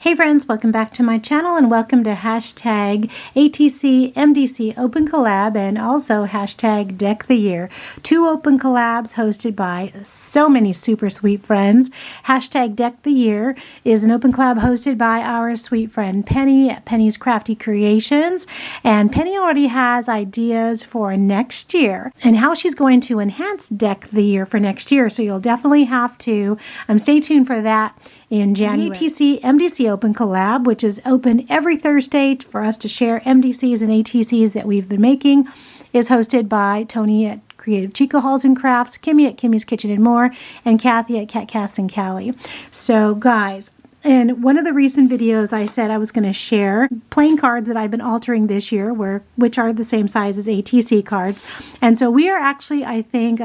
Hey friends, welcome back to my channel and welcome to hashtag ATC MDC Open Collab and also hashtag Deck the Year. 2 open collabs hosted by so many super sweet friends. Hashtag Deck the Year is an open collab hosted by our sweet friend Penny at Penny's Crafty Creations. And Penny already has ideas for next year and how she's going to enhance Deck the Year for next year. So you'll definitely have to stay tuned for that in January. The ATC MDC Open Collab, which is open every Thursday for us to share MDCs and ATCs that we've been making, is hosted by Tony at Creative Chico Halls and Crafts, Kimmy at Kimmy's Kitchen and More, and Kathy at Cat Cass and Callie. So guys, in one of the recent videos I said I was going to share plain cards that I've been altering this year, which are the same size as ATC cards. And so we are actually, I think,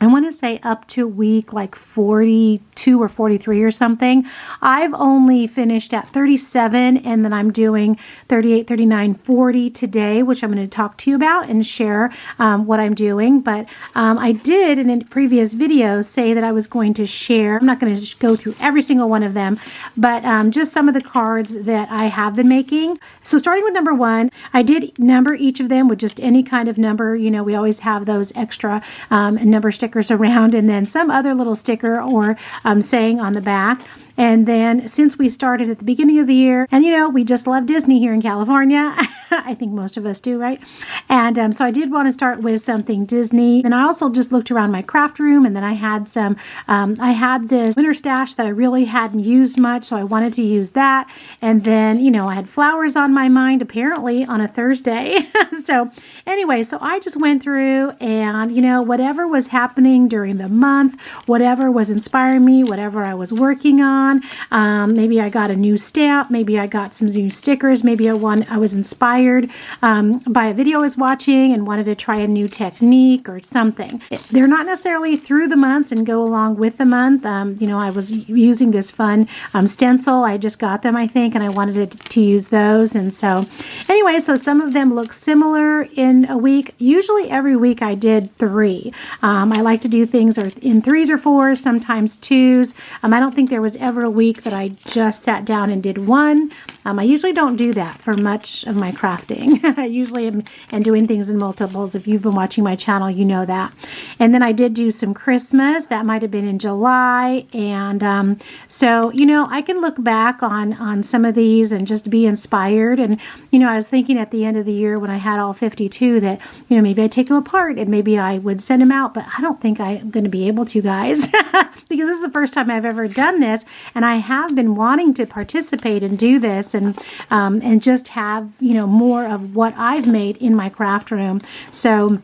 I want to say up to week like 42 or 43 or something. I've only finished at 37 and then I'm doing 38, 39, 40 today, which I'm going to talk to you about and share what I'm doing. But I did in a previous video say that I was going to share, I'm not going to go through every single one of them, but just some of the cards that I have been making. So starting with number 1, I did number each of them with just any kind of number. You know, we always have those extra number stickers around and then some other little sticker or saying on the back. And then since we started at the beginning of the year, and you know, we just love Disney here in California. I think most of us do, right? And so I did want to start with something Disney. And I also just looked around my craft room and then I had some, I had this winter stash that I really hadn't used much. So I wanted to use that. And then, you know, I had flowers on my mind apparently on a Thursday. So anyway, so I just went through and, you know, whatever was happening during the month, whatever was inspiring me, whatever I was working on, maybe I got a new stamp, maybe I got some new stickers, maybe I was inspired by a video I was watching and wanted to try a new technique or something. They're not necessarily through the months and go along with the month. You know, I was using this fun stencil. I just got them, I think, and I wanted to use those. And so anyway, so some of them look similar in a week. Usually every week I did 3. I like to do things in 3s or 4s, sometimes 2s. I don't think there was ever a week that I just sat down and did 1. I usually don't do that for much of my crafting. I usually am doing things in multiples. If you've been watching my channel, you know that. And then I did do some Christmas. That might have been in July. And so, you know, I can look back on some of these and just be inspired. And, you know, I was thinking at the end of the year when I had all 52 that, you know, maybe I'd take them apart and maybe I would send them out. But I don't think I'm going to be able to, guys, because this is the first time I've ever done this. And I have been wanting to participate and do this and just have, you know, more of what I've made in my craft room. So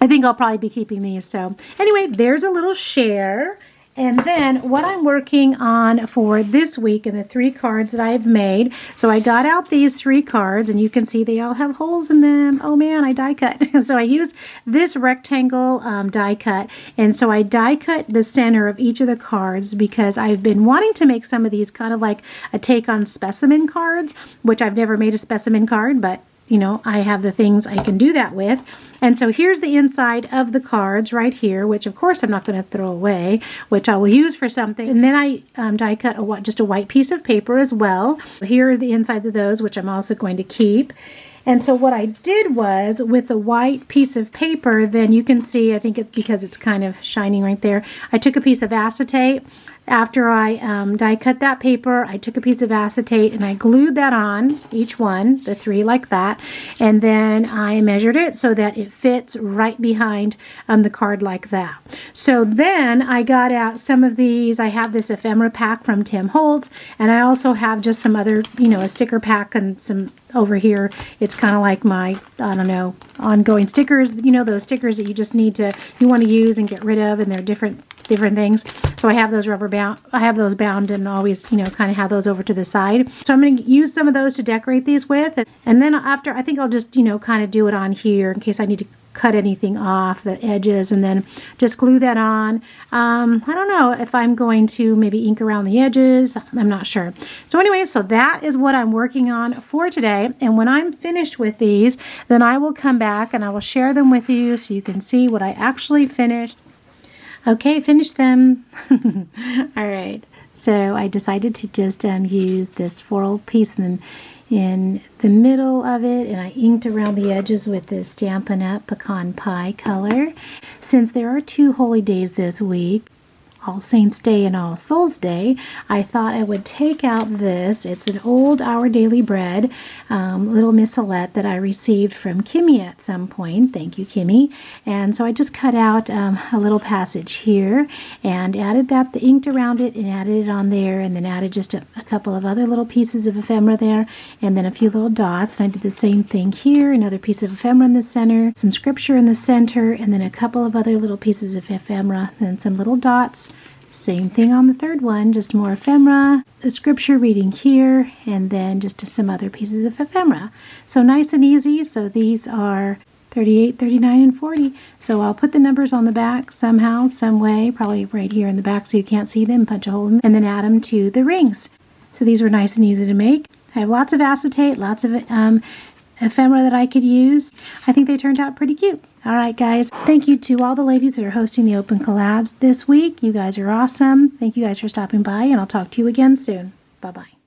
I think I'll probably be keeping these. So anyway, there's a little share. And then what I'm working on for this week and the 3 cards that I've made. So I got out these 3 cards and you can see they all have holes in them. Oh man, I die cut. So I used this rectangle die cut. And so I die cut the center of each of the cards because I've been wanting to make some of these kind of like a take on specimen cards, which I've never made a specimen card, but you know, I have the things I can do that with. And so here's the inside of the cards right here, which of course I'm not going to throw away, which I will use for something. And then I die cut just a white piece of paper as well. Here are the insides of those, which I'm also going to keep. And so what I did was with a white piece of paper, then you can see, I think it's because it's kind of shining right there, I took a piece of acetate. After I die cut that paper, I took a piece of acetate and I glued that on, each one, the 3 like that, and then I measured it so that it fits right behind the card like that. So then I got out some of these. I have this ephemera pack from Tim Holtz, and I also have just some other, you know, a sticker pack and some over here. It's kind of like my, I don't know, ongoing stickers, you know, those stickers that you just need to, you want to use and get rid of, and they're different things. So I have those rubber bound, I have those bound and always, you know, kind of have those over to the side. So I'm going to use some of those to decorate these with. And then after, I think I'll just, you know, kind of do it on here in case I need to cut anything off the edges and then just glue that on. I don't know if I'm going to maybe ink around the edges. I'm not sure. So anyway, so that is what I'm working on for today. And when I'm finished with these, then I will come back and I will share them with you so you can see what I actually finished. Okay, finished them. All right. So I decided to just use this floral piece in the middle of it, and I inked around the edges with this Stampin' Up! Pecan Pie color. Since there are 2 holy days this week, All Saints Day and All Souls Day, I thought I would take out this. It's an old Our Daily Bread little missalette that I received from Kimmy at some point. Thank you, Kimmy. And so I just cut out a little passage here and added that, inked around it and added it on there, and then added just a couple of other little pieces of ephemera there, and then a few little dots. And I did the same thing here, another piece of ephemera in the center, some scripture in the center, and then a couple of other little pieces of ephemera, and some little dots. Same thing on the third one, just more ephemera, a scripture reading here, and then just some other pieces of ephemera. So nice and easy. So these are 38, 39, and 40. So I'll put the numbers on the back somehow, some way, probably right here in the back so you can't see them, punch a hole in them, and then add them to the rings. So these were nice and easy to make. I have lots of acetate, lots of ephemera that I could use. I think they turned out pretty cute. All right, guys. Thank you to all the ladies that are hosting the Open Collabs this week. You guys are awesome. Thank you guys for stopping by, and I'll talk to you again soon. Bye-bye.